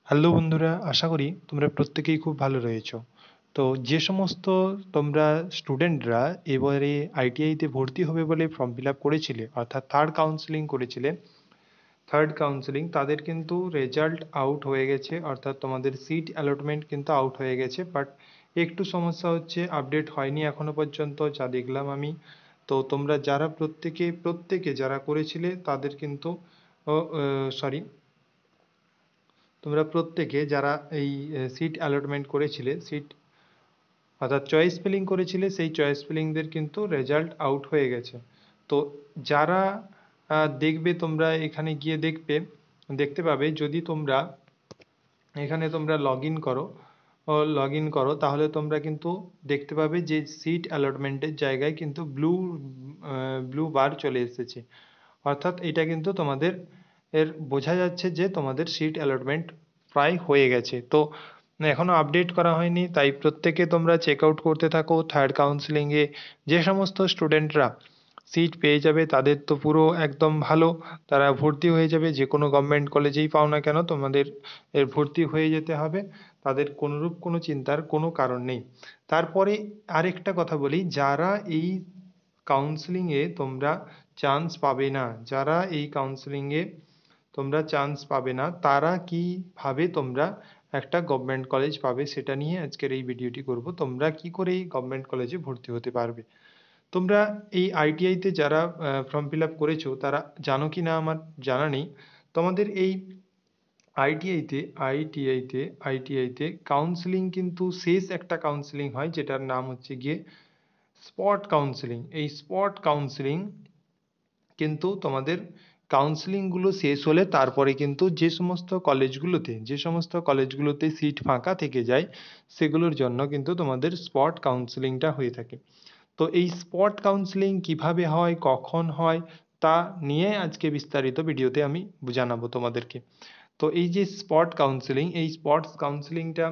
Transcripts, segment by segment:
Hello বন্ধুরা, আশা করি তোমরা প্রত্যেকেই খুব ভালো রয়েছো। তো যে সমস্ত তোমরা স্টুডেন্টরা এবারে আইটিআইতে ভর্তি হবে বলে ফর্ম ফিল আপ করেছিলে, অর্থাৎ থার্ড কাউন্সেলিং করেছিলে, থার্ড কাউন্সেলিং তাদের কিন্তু রেজাল্ট আউট হয়ে গেছে, অর্থাৎ তোমাদের সিট অ্যালটমেন্ট কিন্তু আউট হয়ে গেছে। বাট একটু সমস্যা হচ্ছে, আপডেট হয়নি এখনো পর্যন্ত যা দেখলাম আমি। তো তোমরা যারা প্রত্যেকে যারা করেছিলে তাদের কিন্তু সরি, তোমরা প্রত্যেকে যারা এই সিট অ্যালটমেন্ট করেছিলে, সিট অর্থাৎ চয়েস ফিলিং করেছিলে, সেই চয়েস ফিলিংদের কিন্তু রেজাল্ট আউট হয়ে গেছে। তো যারা দেখবে, তোমরা এখানে গিয়ে দেখতে পাবে, যদি তোমরা এখানে তোমরা লগ ইন করো তাহলে তোমরা কিন্তু দেখতে পাবে যে সিট অ্যালটমেন্টের জায়গায় কিন্তু ব্লু বার চলে এসেছে। অর্থাৎ এটা কিন্তু তোমাদের বোঝা যাচ্ছে যে তোমাদের সিট অ্যালটমেন্ট প্রায় হয়ে গেছে। তো এখনো আপডেট করা হয়নি, তাই প্রত্যেকে তোমরা চেক আউট করতে থাকো। থার্ড কাউন্সিলিংয়ে যে সমস্ত স্টুডেন্টরা সিট পেয়ে যাবে তাদের তো পুরো একদম ভালো, তারা ভর্তি হয়ে যাবে। যে কোনো গভর্নমেন্ট কলেজেই পাও না কেন, তোমাদের ভর্তি হয়ে যেতে হবে, তাদের কোনোরূপ কোনো চিন্তার কোনো কারণ নেই। তারপরে আরেকটা কথা বলি, যারা এই কাউন্সেলিংয়ে তোমরা চান্স পাবে না, যারা এই কাউন্সেলিংয়ে তোমরা চান্স পাবে না, তারা কিভাবে তোমরা একটা গভর্নমেন্ট কলেজ পাবে, সেটা নিয়ে আজকের এই ভিডিওটি করব। তোমরা কি করে এই গভর্নমেন্ট কলেজে ভর্তি হতে পারবে। তোমরা এই আইটিআইতে যারা ফর্ম ফিল আপ করেছো তারা জানো কি না আমার জানা নেই। তোমাদের এই আইটিআইতে আইটিআইতে আইটিআইতে কাউন্সেলিং কিন্তু শেষ একটা কাউন্সেলিং হয়, যেটার নাম হচ্ছে গিয়ে স্পট কাউন্সেলিং। এই স্পট কাউন্সেলিং কিন্তু তোমাদের কাউন্সেলিংগুলো শেষ হলে তারপরে কিন্তু যে সমস্ত কলেজগুলোতে সিট ফাঁকা থেকে যায়, সেগুলোর জন্য কিন্তু তোমাদের স্পট কাউন্সেলিংটা হয়ে থাকে। তো এই স্পট কাউন্সেলিং কিভাবে হয়, কখন হয়, তা নিয়ে আজকে বিস্তারিত ভিডিওতে আমি জানাবো তোমাদেরকে। তো এই যে স্পট কাউন্সেলিং, এই স্পট কাউন্সেলিংটা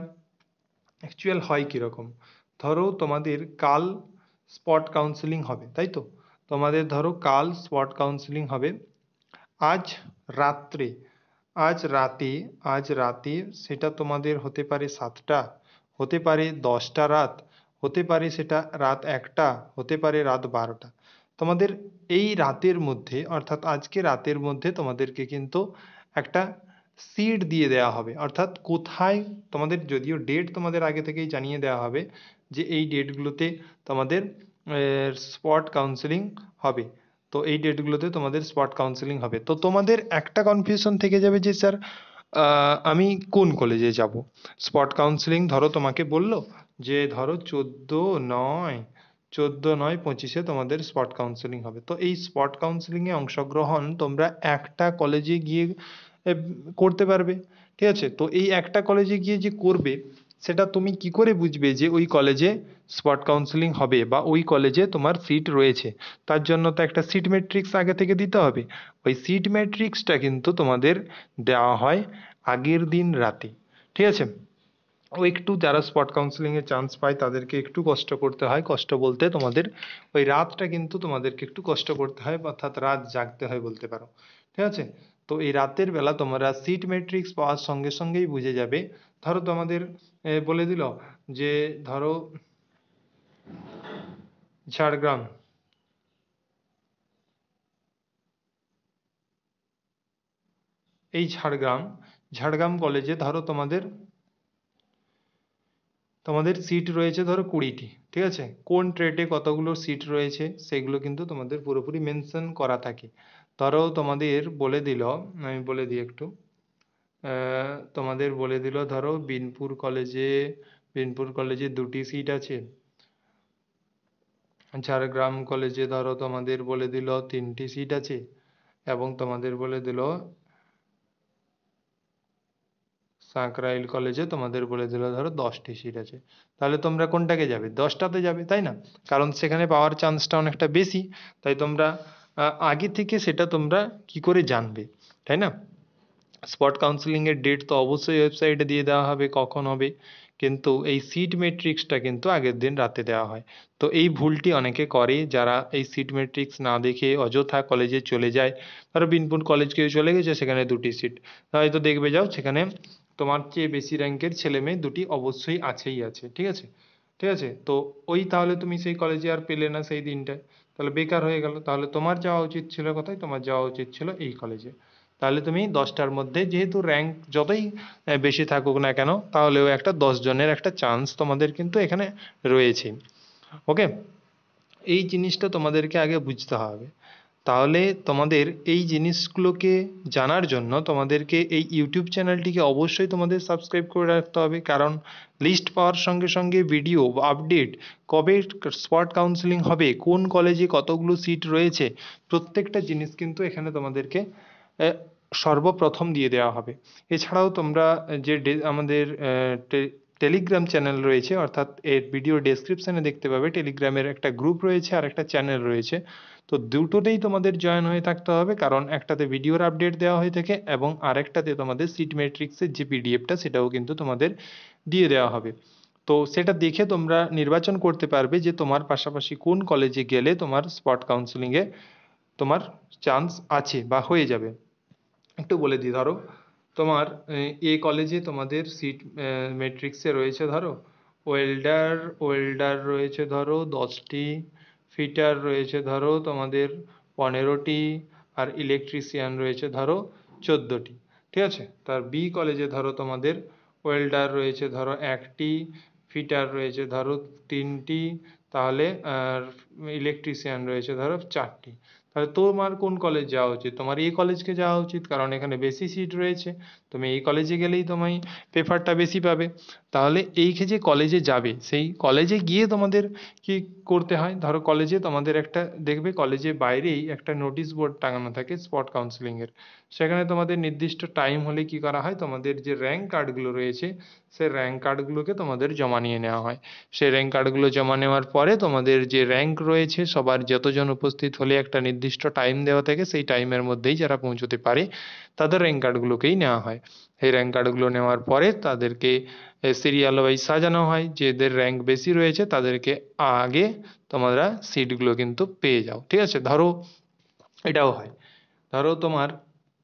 অ্যাকচুয়াল হয় কীরকম। ধরো তোমাদের কাল স্পট কাউন্সেলিং হবে, তাই তো? তোমাদের ধরো কাল স্পট কাউন্সেলিং হবে আজ রাত্রে, আজ রাতে, আজ রাতে সেটা তোমাদের হতে পারে 7টা, হতে পারে 10টা রাত, হতে পারে সেটা রাত 1টা, হতে পারে রাত 12টা। তোমাদের এই রাতের মধ্যে, অর্থাৎ আজকে রাতের মধ্যে তোমাদেরকে কিন্তু একটা সিট দিয়ে দেওয়া হবে। অর্থাৎ কোথায় তোমাদের, যদিও ডেট তোমাদের আগে থেকেই জানিয়ে দেওয়া হবে যে এই ডেটগুলোতে তোমাদের স্পট কাউন্সেলিং হবে। তো এই ডেটগুলোতে তোমাদের স্পট কাউন্সেলিং হবে। তো তোমাদের একটা কনফিউশন থেকে যাবে যে স্যার আমি কোন কলেজে যাব। স্পট কাউন্সেলিং ধরো তোমাকে বললো যে ধরো 14/9 তোমাদের স্পট কাউন্সেলিং হবে। তো এই স্পট কাউন্সেলিংয়ে অংশগ্রহণ তোমরা একটা কলেজে গিয়ে এ, করতে পারবে। ঠিক আছে? তো এই একটা কলেজে গিয়ে যে করবে, সেটা তুমি কি করে বুঝবে যে ওই কলেজে স্পট কাউন্সেলিং হবে বা ওই কলেজে তোমার সিট রয়েছে? তার জন্য তো একটা সিট ম্যাট্রিক্স আগে থেকে দিতে হবে। ওই সিট ম্যাট্রিক্সটা কিন্তু তোমাদের দেওয়া হয় আগের দিন রাতে। ঠিক আছে? ও একটু যারা স্পট কাউন্সেলিংয়ে চান্স পায় তাদেরকে একটু কষ্ট করতে হয়। কষ্ট বলতে তোমাদের ওই রাতটা কিন্তু তোমাদেরকে একটু কষ্ট করতে হয়, অর্থাৎ রাত জাগতে হয় বলতে পারো। ঠিক আছে? তো এই রাতের বেলা তোমরা সিট ম্যাট্রিক্স পাওয়ার সঙ্গে সঙ্গেই বুঝে যাবে। ধরো তোমাদের বলে দিল যে ধরো ঝাড়গ্রাম, এই ঝাড়গ্রাম কলেজে ধরো তোমাদের তোমাদের সিট রয়েছে ধরো 20টি। ঠিক আছে? কোন ট্রেডে কতগুলো সিট রয়েছে সেগুলো কিন্তু তোমাদের পুরোপুরি মেনশন করা থাকে। ধরো তোমাদের বলে দিল, আমি বলে দিই একটু, তোমাদের বলে দিল ধরো বিনপুর কলেজে 2টি সিট আছে, ঝাড়গ্রাম কলেজে ধরো তোমাদের বলে দিল 3টি সিট আছে, এবং তোমাদের বলে দিল সাঁকরাইল কলেজে তোমাদের বলে দিল ধরো 10টি সিট আছে। তাহলে তোমরা কোনটাকে যাবে? 10টাতে যাবে, তাই না? কারণ সেখানে পাওয়ার চান্সটা অনেকটা বেশি। তাই তোমরা আগে থেকে সেটা তোমরা কি করে জানবে, তাই না? স্পট কাউন্সেলিংয়ের ডেট তো অবশ্যই ওয়েবসাইটে দিয়ে দেওয়া হবে কখন হবে, কিন্তু এই সিট ম্যাট্রিক্সটা কিন্তু আগের দিন রাতে দেওয়া হয়। তো এই ভুলটি অনেকে করে, যারা এই সিট ম্যাট্রিক্স না দেখে অযথা কলেজে চলে যায়। ধরো বিনপুর কলেজ কেউ চলে গেছে, সেখানে 2টি সিট হয়তো দেখবে, যাও সেখানে তোমার চেয়ে বেশি র্যাঙ্কের ছেলে মেয়ে দুটি অবশ্যই আছেই আছে, ঠিক আছে? ঠিক আছে, তো ওই তাহলে তুমি সেই কলেজে আর পেলে না সেই দিনটায়, তাহলে বেকার হয়ে গেল। তাহলে তোমার যাওয়া উচিত ছিল কোথায়? তোমার যাওয়া উচিত ছিল এই কলেজে। তাহলে তুমি 10টার মধ্যে যেহেতু র্যাঙ্ক যতই বেশি থাকুক না কেন, তাহলেও একটা 10 জনের একটা চান্স তোমাদের কিন্তু এখানে রয়েছে। ওকে, এই জিনিসটা তোমাদেরকে আগে বুঝতে হবে। তাহলে তোমাদের এই জিনিসগুলোকে জানার জন্য তোমাদেরকে এই ইউটিউব চ্যানেলটিকে অবশ্যই তোমাদের সাবস্ক্রাইব করে রাখতে হবে, কারণ লিস্ট পাওয়ার সঙ্গে সঙ্গে ভিডিও আপডেট, কবে স্পট কাউন্সেলিং হবে, কোন কলেজে কতগুলো সিট রয়েছে, প্রত্যেকটা জিনিস কিন্তু এখানে তোমাদেরকে সর্বপ্রথম দিয়ে দেওয়া হবে। এছাড়াও তোমরা যে আমাদের টেলিগ্রাম চ্যানেল রয়েছে, অর্থাৎ এর ভিডিও ডেসক্রিপশনে দেখতে পাবে টেলিগ্রামের একটা গ্রুপ রয়েছে আর একটা চ্যানেল রয়েছে। তো দুটোতেই তোমাদের জয়েন হয়ে থাকতে হবে, কারণ একটাতে ভিডিওর আপডেট দেওয়া হয়ে থাকে এবং আরেকটাতে তোমাদের সিট ম্যাট্রিক্সের যে পিডিএফটা সেটাও কিন্তু তোমাদের দিয়ে দেওয়া হবে। তো সেটা দেখে তোমরা নির্বাচন করতে পারবে যে তোমার পাশাপাশি কোন কলেজে গেলে তোমার স্পট কাউন্সেলিংয়ে তোমার চান্স আছে বা হয়ে যাবে। একটু বলে দিই, ধরো তোমার এ কলেজে তোমাদের সিট ম্যাট্রিক্সে রয়েছে ধরো ওয়েল্ডার রয়েছে ধরো 10টি, ফিটার রয়েছে ধরো তোমাদের 15টি, আর ইলেকট্রিশিয়ান রয়েছে ধরো 14টি, ঠিক আছে? তার বি কলেজে ধরো তোমাদের ওয়েল্ডার রয়েছে ধরো 1টি, ফিটার রয়েছে ধরো 3টি, তাহলে আর ইলেকট্রিশিয়ান রয়েছে ধরো 4টি। তাহলে তোমার কোন কলেজ যাওয়া উচিত? তোমার এই কলেজকে যাওয়া উচিত, কারণ এখানে বেশি সিট রয়েছে। তুমি এই কলেজে গেলেই তুমি পেপারটা বেশি পাবে। তাহলে এই যে কলেজে যাবে সেই কলেজে গিয়ে তোমাদের কি করতে হয়? ধরো কলেজে তোমাদের একটা দেখবে কলেজের বাইরেই একটা নোটিশ বোর্ড টাঙানো থাকে স্পট কাউন্সেলিংয়ের। সেখানে তোমাদের নির্দিষ্ট টাইম হলে কি করা হয়, তোমাদের যে র্যাঙ্ক কার্ডগুলো রয়েছে সেই র্যাঙ্ক কার্ডগুলোকে তোমাদের জমা নিয়ে নেওয়া হয়। সেই র্যাঙ্ক কার্ডগুলো জমা নেওয়ার পরে তোমাদের যে র্যাঙ্ক রয়েছে সবার যতজন উপস্থিত হলে একটা নির্দিষ্ট টাইম দেওয়া থাকে, সেই টাইমের মধ্যেই যারা পৌঁছতে পারে তাদের র্যাঙ্ক কার্ডগুলোকেই নেওয়া হয়। এই র্যাঙ্ক কার্ডগুলো নেওয়ার পরে তাদেরকে সিরিয়াল ওয়াইজ সাজানো হয়, যেদের র্যাঙ্ক বেশি রয়েছে তাদেরকে আগে তোমরা সিটগুলো কিন্তু পেয়ে যাও, ঠিক আছে? ধরো এটাও হয়, ধরো তোমার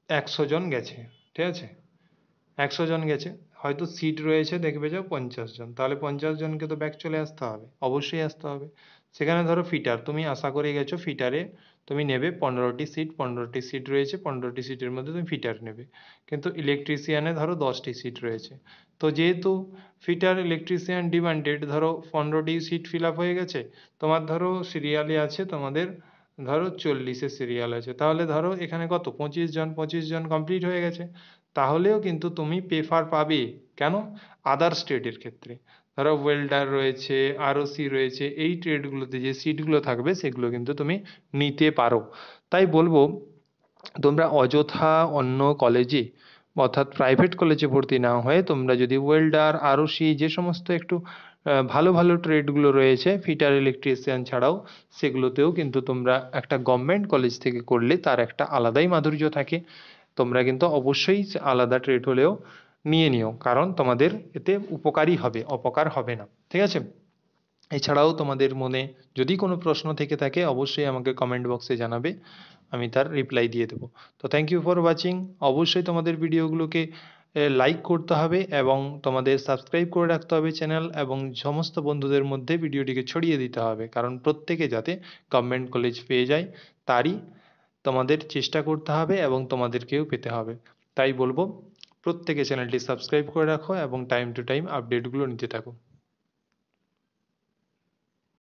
100 জন গেছে, ঠিক আছে? 100 জন গেছে, হয়তো সিট রয়েছে দেখবে যাও 50 জন, তাহলে 50 জনকে তো ব্যাক চলে আসতে হবে, অবশ্যই আসতে হবে। সেখানে ধরো ফিটার, তুমি আশা করে গেছো ফিটারে তুমি নেবে 15টি সিট, 15টি সিট রয়েছে, 15টি সিটের মধ্যে তুমি ফিটার নেবে, কিন্তু ইলেকট্রিশিয়ানে ধরো 10টি সিট রয়েছে। তো যেহেতু ফিটার ইলেকট্রিশিয়ান ডিমান্ডেড, ধরো 15টি সিট ফিল আপ হয়ে গেছে, তোমার ধরো সিরিয়ালে আছে তোমাদের ধরো 40-এ সিরিয়াল আছে, তাহলে ধরো এখানে কত 25 জন, 25 জন কমপ্লিট হয়ে গেছে। তাহলেও কিন্তু তুমি পেপার পাবে, কেন? আদার স্টেটের ক্ষেত্রে ধরো ওয়েল্ডার রয়েছে, আরওসি রয়েছে, এই ট্রেডগুলোতে যে সিটগুলো থাকবে সেগুলো কিন্তু তুমি নিতে পারো। তাই বলবো তোমরা অযথা অন্য কলেজে অর্থাৎ প্রাইভেট কলেজে ভর্তি না হয়ে তোমরা যদি ওয়েল্ডার, আরওসি যে সমস্ত একটু ভালো ভালো ট্রেডগুলো রয়েছে ফিটার ইলেকট্রিশিয়ান ছাড়াও, সেগুলোতেও কিন্তু তোমরা একটা গভর্নমেন্ট কলেজ থেকে করলে তার একটা আলাদাই মাধুর্য থাকে। তোমরা কিন্তু অবশ্যই আলাদা ট্রেড হলেও নিয়ে নিও, কারণ তোমাদের এতে উপকারই হবে, অপকার হবে না, ঠিক আছে? এছাড়াও তোমাদের মনে যদি কোনো প্রশ্ন থেকে থাকে অবশ্যই আমাকে কমেন্ট বক্সে জানাবে, আমি তার রিপ্লাই দিয়ে দেবো। তো থ্যাংক ইউ ফর ওয়াচিং। অবশ্যই তোমাদের ভিডিওগুলোকে লাইক করতে হবে এবং তোমাদের সাবস্ক্রাইব করে রাখতে হবে চ্যানেল, এবং সমস্ত বন্ধুদের মধ্যে ভিডিওটিকে ছড়িয়ে দিতে হবে, কারণ প্রত্যেকে যাতে গভর্নমেন্ট কলেজ পেয়ে যায় তারই তোমাদের চেষ্টা করতে হবে এবং তোমাদেরকেও পেতে হবে। তাই বলবো প্রত্যেকে চ্যানেলটি সাবস্ক্রাইব করে রাখো এবং টাইম টু টাইম আপডেটগুলো নিতে থাকো।